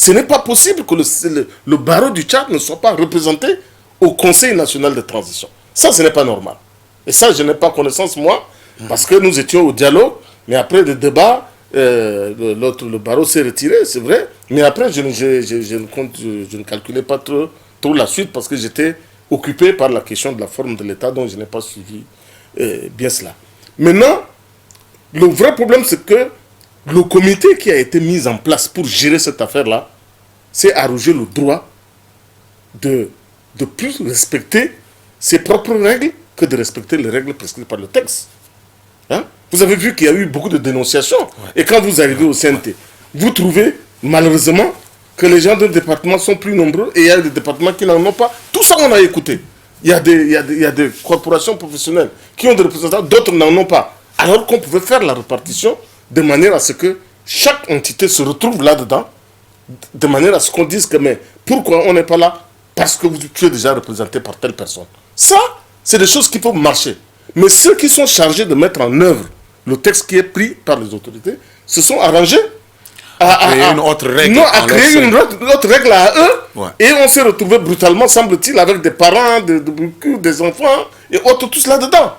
Ce n'est pas possible que le barreau du Tchad ne soit pas représenté au Conseil national de transition. Ça, ce n'est pas normal. Et ça, je n'ai pas connaissance, moi, parce que nous étions au dialogue, mais après le débat, le barreau s'est retiré, c'est vrai, mais après, je ne calculais pas trop la suite, parce que j'étais occupé par la question de la forme de l'État, donc je n'ai pas suivi bien cela. Maintenant, le vrai problème, c'est que le comité qui a été mis en place pour gérer cette affaire-là, s'est arrogé le droit de plus respecter ses propres règles que de respecter les règles prescrites par le texte. Hein? Vous avez vu qu'il y a eu beaucoup de dénonciations. Ouais. Et quand vous arrivez au CNT, vous trouvez malheureusement que les gens d'un département sont plus nombreux et il y a des départements qui n'en ont pas. Tout ça, on a écouté. Il y a des corporations professionnelles qui ont des représentants, d'autres n'en ont pas. Alors qu'on pouvait faire la répartition de manière à ce que chaque entité se retrouve là-dedans, de manière à ce qu'on dise que mais pourquoi on n'est pas là? Parce que tu es déjà représenté par telle personne. Ça, c'est des choses qui peuvent marcher. Mais ceux qui sont chargés de mettre en œuvre le texte qui est pris par les autorités se sont arrangés à créer une autre règle. Non, à créer une autre règle à eux. Ouais. Et on s'est retrouvé brutalement, semble-t-il, avec des parents, des enfants et autres, tous là-dedans.